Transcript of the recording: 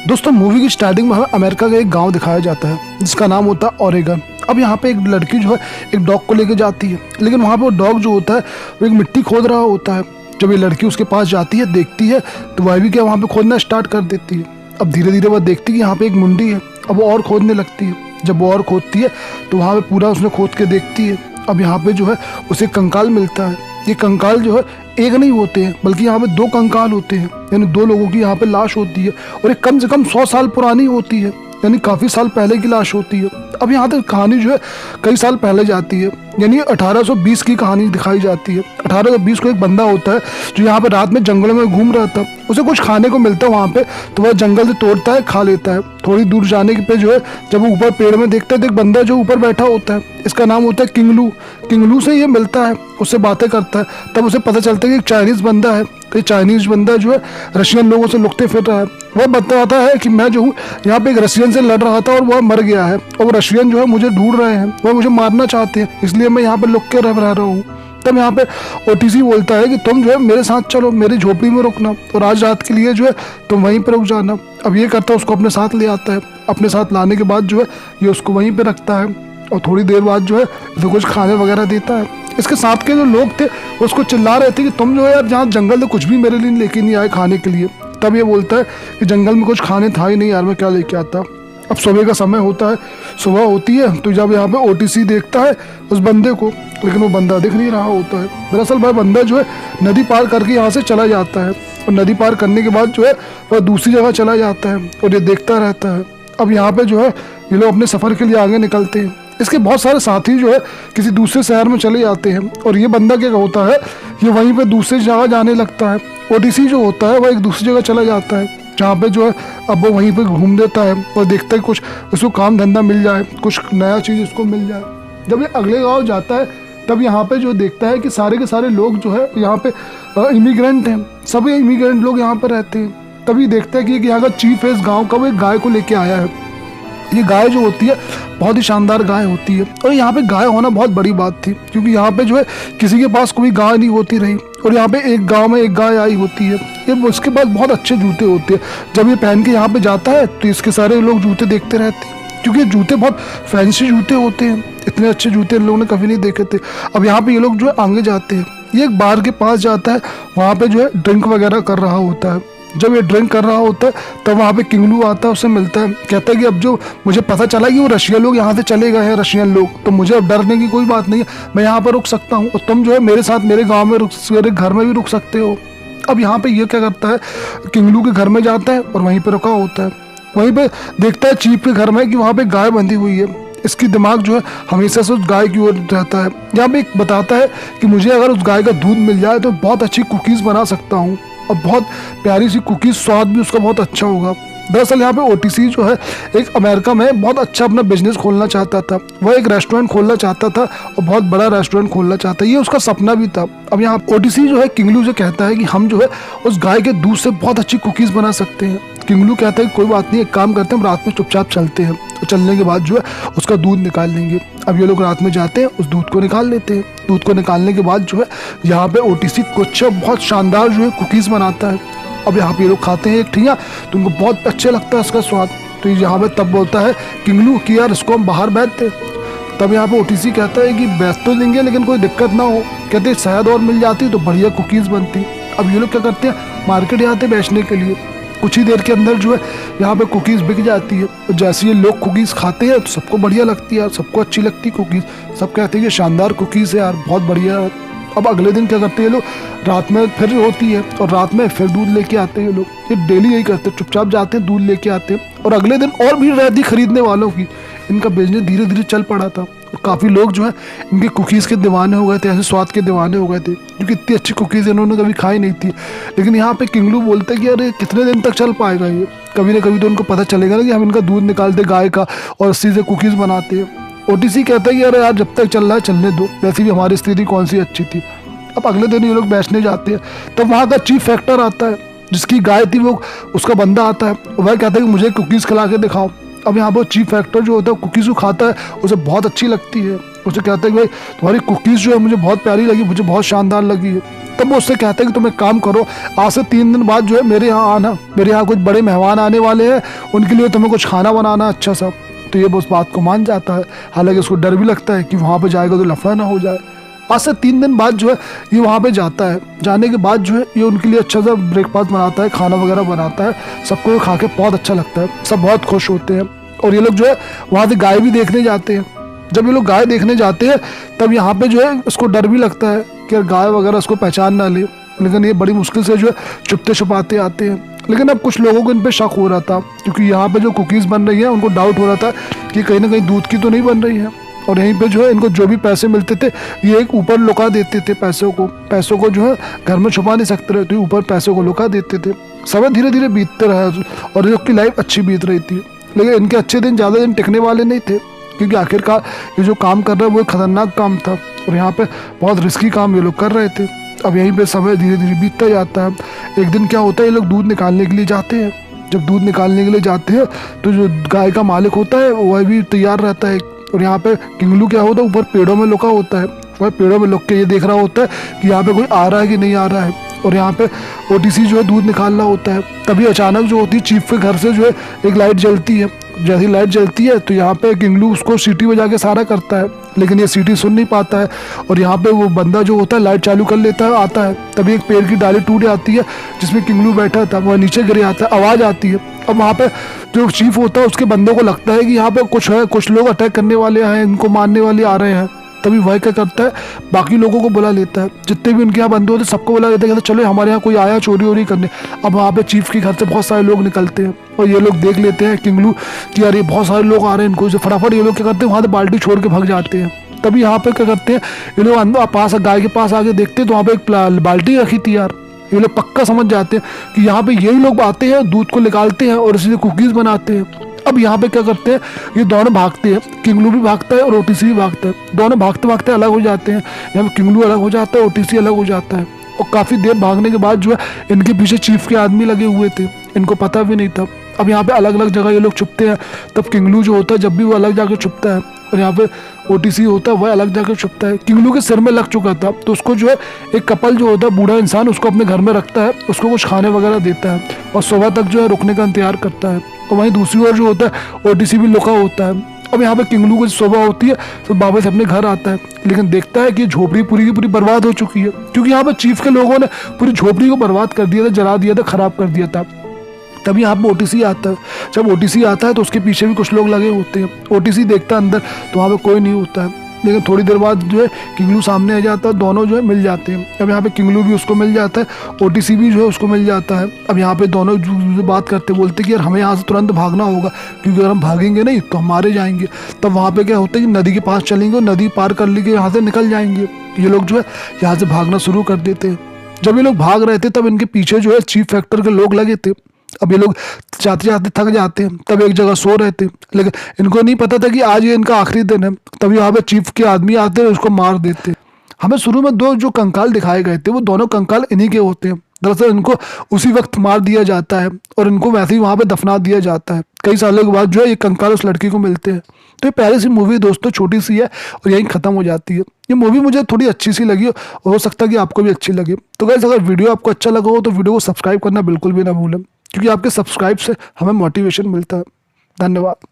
दोस्तों मूवी की स्टार्टिंग में हमें अमेरिका का एक गांव दिखाया जाता है जिसका नाम होता है ओरेगन। अब यहाँ पे एक लड़की जो है एक डॉग को लेके जाती है, लेकिन वहाँ पे वो डॉग जो होता है वो एक मिट्टी खोद रहा होता है। जब ये लड़की उसके पास जाती है, देखती है, तो वह भी क्या वहाँ पे खोदना स्टार्ट कर देती है। अब धीरे धीरे वह देखती है कि यहाँ पे एक मुंडी है। अब वो और खोदने लगती है। जब वो और खोदती है तो वहाँ पे पूरा उसने खोद के देखती है। अब यहाँ पे जो है उसे कंकाल मिलता है। ये कंकाल जो है एक नहीं होते हैं, बल्कि यहाँ पे दो कंकाल होते हैं, यानी दो लोगों की यहाँ पे लाश होती है और ये कम से कम 100 साल पुरानी होती है, यानी काफ़ी साल पहले की लाश होती है। अब यहाँ तक कहानी जो है कई साल पहले जाती है, यानी 1820 की कहानी दिखाई जाती है। 1820 को एक बंदा होता है जो यहाँ पे रात में जंगलों में घूम रहा था। उसे कुछ खाने को मिलता है वहाँ पे, तो वह जंगल से तोड़ता है, खा लेता है। थोड़ी दूर जाने पे जो है जब वो ऊपर पेड़ में देखता है तो एक बंदा जो ऊपर बैठा होता है, इसका नाम होता है किंगलू। किंगलू से ये मिलता है, उससे बातें करता है। तब उसे पता चलता है कि एक चाइनीज़ बंदा है, तो ये चाइनीज़ बंदा जो है रशियन लोगों से लुकते फिर रहा है। वह बताता है कि मैं जो हूँ यहाँ पे एक रशियन से लड़ रहा था और वह मर गया है, और वो रशियन जो है मुझे ढूंढ रहे हैं, वह मुझे मारना चाहते हैं, इसलिए मैं यहाँ पे लुक के रह रहा हूँ। तब यहाँ पे ओटीसी बोलता है कि तुम जो है मेरे साथ चलो, मेरी झोपड़ी में रुकना, और आज रात के लिए जो है तुम वहीं पर रुक जाना। अब ये करता है, उसको अपने साथ ले आता है। अपने साथ लाने के बाद जो है ये उसको वहीं पर रखता है, और थोड़ी देर बाद जो है इसे कुछ खाने वगैरह देता है। इसके साथ के जो लोग थे उसको चिल्ला रहे थे कि तुम जो है यार जहाँ जंगल से कुछ भी मेरे लिए लेके नहीं आए खाने के लिए। तब ये बोलता है कि जंगल में कुछ खाने था ही नहीं यार, मैं क्या लेके आता। अब सुबह का समय होता है, सुबह होती है, तो जब यहाँ पे ओटीसी देखता है उस बंदे को, लेकिन वो बंदा दिख नहीं रहा होता है। दरअसल वह बंदा जो है नदी पार करके यहाँ से चला जाता है, और नदी पार करने के बाद जो है वह दूसरी जगह चला जाता है और ये देखता रहता है। अब यहाँ पे जो है ये लोग अपने सफ़र के लिए आगे निकलते हैं। इसके बहुत सारे साथी जो है किसी दूसरे शहर में चले जाते हैं, और ये बंदा क्या होता है, ये वहीं पे दूसरी जगह जाने लगता है। ओटीसी जो होता है वह एक दूसरी जगह चला जाता है, जहाँ पे जो है अब वो वहीं पे घूम देता है और देखता है कुछ उसको काम धंधा मिल जाए, कुछ नया चीज़ उसको मिल जाए। जब ये अगले गाँव जाता है तब यहाँ पे जो देखता है कि सारे के सारे लोग जो है यहाँ पे इमिग्रेंट हैं, सभी इमिग्रेंट लोग यहाँ पर रहते हैं। तभी देखता है कि यहाँ का चीफ है इस गाँव का, वो एक गाय को लेके आया है। ये गाय जो होती है बहुत ही शानदार गाय होती है, और यहाँ पे गाय होना बहुत बड़ी बात थी, क्योंकि यहाँ पे जो है किसी के पास कोई गाय नहीं होती रही, और यहाँ पे एक गांव में एक गाय आई होती है। ये उसके पास बहुत अच्छे जूते होते हैं। जब ये पहन के यहाँ पे जाता है तो इसके सारे लोग जूते देखते रहते हैं, क्योंकि जूते बहुत फैंसी जूते होते हैं। इतने अच्छे जूते इन लोगों ने कभी नहीं देखे थे। अब यहाँ पे ये लोग जो है आगे जाते हैं, ये एक बार के पास जाता है, वहाँ पे जो है ड्रिंक वगैरह कर रहा होता है। जब ये ड्रिंक कर रहा होता है तब वहाँ पे किंगलू आता है, उससे मिलता है, कहता है कि अब जो मुझे पता चला कि वो रशियन लोग यहाँ से चले गए हैं, रशियन लोग, तो मुझे अब डरने की कोई बात नहीं है, मैं यहाँ पर रुक सकता हूँ, और तुम जो है मेरे साथ मेरे गाँव में मेरे घर में भी रुक सकते हो। अब यहाँ पे ये क्या करता है, किंगलू के घर में जाता है और वहीं पर रुका होता है। वहीं पर देखता है चीफ के घर में कि वहाँ पर गाय बंधी हुई है। इसकी दिमाग जो है हमेशा से उस गाय की ओर रहता है। यहाँ पे एक बताता है कि मुझे अगर उस गाय का दूध मिल जाए तो बहुत अच्छी कुकीज़ बना सकता हूँ, और बहुत प्यारी सी कुकीज़, स्वाद भी उसका बहुत अच्छा होगा। दरअसल यहाँ पे ओटीसी जो है एक अमेरिका में बहुत अच्छा अपना बिजनेस खोलना चाहता था। वह एक रेस्टोरेंट खोलना चाहता था, और बहुत बड़ा रेस्टोरेंट खोलना चाहता है, ये उसका सपना भी था। अब यहाँ ओटीसी जो है किंगलू से कहता है कि हम जो है उस गाय के दूध से बहुत अच्छी कुकीज़ बना सकते हैं। किंगलू कहता है कि कोई बात नहीं, एक काम करते हैं, हम रात में चुपचाप चलते हैं, तो चलने के बाद जो है उसका दूध निकाल लेंगे। अब ये लोग रात में जाते हैं, उस दूध को निकाल लेते हैं। दूध को निकालने के बाद जो है यहाँ पे ओटीसी कुछ बहुत शानदार जो है कुकीज़ बनाता है। अब यहाँ पे ये लोग खाते हैं एक ठिया, तो उनको बहुत अच्छा लगता है इसका स्वाद। तो यहाँ पे तब बोलता है किंगलू कि यार इसको हम बाहर बेचते। तब यहाँ पे ओटीसी कहता है कि बेच तो देंगे, लेकिन कोई दिक्कत ना हो, कहते शायद और मिल जाती तो बढ़िया कुकीज़ बनती। अब ये लोग क्या करते हैं, मार्केट जाते हैं बेचने के लिए। कुछ ही देर के अंदर जो है यहाँ पे कुकीज़ बिक जाती है, और जैसे ये लोग कुकीज़ खाते हैं तो सबको बढ़िया लगती है यार, सबको अच्छी लगती है कुकीज़। सब कहते हैं कि शानदार कुकीज़ है यार, बहुत बढ़िया है। अब अगले दिन क्या करते हैं ये लोग, रात में फिर होती है और रात में फिर दूध लेके आते हैं ये लोग। ये डेली यही करते हैं, चुपचाप जाते हैं, दूध लेके आते हैं, और अगले दिन और भीड़ रहती खरीदने वालों की। इनका बिजनेस धीरे धीरे चल पड़ा था, और काफ़ी लोग जो है इनके कुकीज़ के दीवाने हो गए थे, ऐसे स्वाद के दीवाने हो गए थे, क्योंकि इतनी अच्छी कुकीज़ इन्होंने कभी खाई नहीं थी। लेकिन यहाँ पे किंगलू बोलते हैं कि अरे कितने दिन तक चल पाएगा ये, कभी ना कभी तो उनको पता चलेगा ना कि हम इनका दूध निकालते गाय का और इसी से कुकीज़ बनाते हैं। ओटीसी कहता है कि अरे यार जब तक चल रहा है चलने दो, वैसे भी हमारी स्थिति कौन सी अच्छी थी। अब अगले दिन ये लोग बेचने जाते हैं, तब वहाँ का चीफ फैक्टर आता है, जिसकी गाय थी वो, उसका बंदा आता है, वह कहता है कि मुझे कुकीज़ खिला के दिखाओ। अब यहाँ पर चीफ फैक्टर जो होता है कुकीज़ को खाता है, उसे बहुत अच्छी लगती है। उसे कहता है कि भाई तुम्हारी कुकीज़ जो है मुझे बहुत प्यारी लगी, मुझे बहुत शानदार लगी है। तब वो उससे कहता है कि तुम एक काम करो, आज से 3 दिन बाद जो है मेरे यहाँ आना, मेरे यहाँ कुछ बड़े मेहमान आने वाले हैं, उनके लिए तुम्हें कुछ खाना बनाना अच्छा सा। तो ये उस बात को मान जाता है, हालांकि उसको डर भी लगता है कि वहाँ पर जाएगा तो लफड़ा ना हो जाए। आज से 3 दिन बाद जो है ये वहाँ पे जाता है। जाने के बाद जो है ये उनके लिए अच्छा सा ब्रेकफास्ट बनाता है, खाना वगैरह बनाता है, सबको खा के बहुत अच्छा लगता है, सब बहुत खुश होते हैं। और ये लोग जो है वहाँ से गाय भी देखने जाते हैं। जब ये लोग गाय देखने जाते हैं तब यहाँ पे जो है उसको डर भी लगता है कि यार गाय वगैरह उसको पहचान ना ले, लेकिन ये बड़ी मुश्किल से जो है छुपते छुपाते आते हैं। लेकिन अब कुछ लोगों को इन पे शक हो रहा था, क्योंकि यहाँ पे जो कुकीज़ बन रही है उनको डाउट हो रहा था कि कहीं ना कहीं दूध की तो नहीं बन रही है। और यहीं पे जो है इनको जो भी पैसे मिलते थे ये एक ऊपर लुका देते थे, पैसों को जो है घर में छुपा नहीं सकते रहते, ऊपर पैसों को लुका देते थे। समय धीरे धीरे बीतते रहा और इन लोग की लाइफ अच्छी बीत रही थी। लेकिन इनके अच्छे दिन ज़्यादा दिन टिकने वाले नहीं थे, क्योंकि आखिरकार ये जो काम कर रहा है वो एक खतरनाक काम था और यहाँ पे बहुत रिस्की काम ये लोग कर रहे थे। अब यहीं पे समय धीरे धीरे बीतता जाता है। एक दिन क्या होता है, ये लोग दूध निकालने के लिए जाते हैं। जब दूध निकालने के लिए जाते हैं तो जो गाय का मालिक होता है वह भी तैयार रहता है। और यहाँ पे किंगलू क्या होता है, ऊपर पेड़ों में लुका होता है। वह पेड़ों में लुक के ये देख रहा होता है कि यहाँ पे कोई आ रहा है कि नहीं आ रहा है। और यहाँ पे ओटीसी जो है दूध निकालना होता है। तभी अचानक जो होती है चीफ के घर से जो है एक लाइट जलती है। जैसी लाइट जलती है तो यहाँ पे किंगलू उसको सीटी बजा के सारा करता है, लेकिन ये सीटी सुन नहीं पाता है। और यहाँ पे वो बंदा जो होता है लाइट चालू कर लेता है, आता है। तभी एक पेड़ की डाली टूट जाती है जिसमें किंगलू बैठा था, वह नीचे गिर जाता है, आवाज़ आती है। अब वहाँ पे जो चीफ होता है उसके बंदों को लगता है कि यहाँ पे कुछ है, कुछ लोग अटैक करने वाले हैं, इनको मारने वाले आ रहे हैं। तभी वह क्या करता है, बाकी लोगों को बुला लेता है, जितने भी उनके यहाँ बंदे होते सबको बुला लेता है, कहते चलो हमारे यहाँ कोई आया चोरी वोरी करने। अब वहाँ पे चीफ के घर से बहुत सारे लोग निकलते हैं और ये लोग देख लेते हैं किंगलू कि यार ये बहुत सारे लोग आ रहे हैं, इनको फटाफट ये लोग क्या करते हैं वहाँ से बाल्टी छोड़ के भाग जाते हैं। तभी यहाँ पे क्या करते हैं, ये लोग अंदर पास गाय के पास आके देखते हैं तो वहाँ पे एक बाल्टी रखी थी यार। ये लोग पक्का समझ जाते हैं कि यहाँ पे यही लोग आते हैं, दूध को निकालते हैं और इसलिए कुकीज़ बनाते हैं। अब यहाँ पे क्या करते हैं, ये दोनों भागते हैं, किंगलू भी भागता है और ओटीसी भी भागता है। दोनों भागते भागते अलग हो जाते हैं। यहाँ पे किंगलू अलग हो जाता है, ओटीसी अलग हो जाता है। और काफ़ी देर भागने के बाद जो है इनके पीछे चीफ के आदमी लगे हुए थे, इनको पता भी नहीं था। अब यहाँ पे अलग अलग जगह ये लोग छुपते हैं। तब किंगलू जो होता है जब भी वो अलग जाकर छुपता है और यहाँ पे ओटीसी होता है वह अलग जाकर छुपता है। किंगलू के सिर में लग चुका था तो उसको जो है एक कपल जो होता है, बूढ़ा इंसान, उसको अपने घर में रखता है, उसको कुछ खाने वगैरह देता है और सुबह तक जो है रुकने का इंतजार करता है। और वहीं दूसरी ओर जो होता है ओटीसी भी लुका होता है। अब यहाँ पे किंगलू को सुबह होती है तो वापस अपने घर आता है, लेकिन देखता है कि झोपड़ी पूरी की पूरी बर्बाद हो चुकी है, क्योंकि यहाँ पे चीफ के लोगों ने पूरी झोपड़ी को बर्बाद कर दिया था, जला दिया था, खराब कर दिया था। तभी यहाँ पे ओटीसी आता है। जब ओटीसी आता है तो उसके पीछे भी कुछ लोग लगे होते हैं। ओटीसी देखता है अंदर तो वहाँ पे कोई नहीं होता है, लेकिन थोड़ी देर बाद जो है किंगलू सामने आ जाता है, दोनों जो है मिल जाते हैं। अब यहाँ पे किंगलू भी उसको मिल जाता है, ओटीसी भी जो है उसको मिल जाता है। अब यहाँ पे दोनों जो बात करते बोलते कि यार हमें यहाँ से तुरंत भागना होगा, क्योंकि अगर हम भागेंगे नहीं तो हम मारे जाएंगे। तब वहाँ पे क्या होता है कि नदी के पास चलेंगे और नदी पार कर लेके यहाँ से निकल जाएंगे। ये लोग जो है यहाँ से भागना शुरू कर देते हैं। जब ये लोग भाग रहे थे तब इनके पीछे जो है चीफ फैक्टर के लोग लगे थे। अब ये लोग जाते जाते थक जाते हैं, तब एक जगह सो रहे थे, लेकिन इनको नहीं पता था कि आज ये इनका आखिरी दिन है। तभी यहाँ पे चीफ के आदमी आते हैं, उसको मार देते। हमें शुरू में 2 जो कंकाल दिखाए गए थे वो दोनों कंकाल इन्हीं के होते हैं। दरअसल इनको उसी वक्त मार दिया जाता है और इनको वैसे ही वहाँ पे दफना दिया जाता है। कई सालों के बाद जो है ये कंकाल उस लड़की को मिलते हैं। तो ये पहले सी मूवी दोस्तों छोटी सी है और यहीं ख़त्म हो जाती है। ये मूवी मुझे थोड़ी अच्छी सी लगी, हो सकता है कि आपको भी अच्छी लगे। तो गाइस अगर वीडियो आपको अच्छा लगा हो तो वीडियो को सब्सक्राइब करना बिल्कुल भी ना भूलें, क्योंकि आपके सब्सक्राइब से हमें मोटिवेशन मिलता है। धन्यवाद।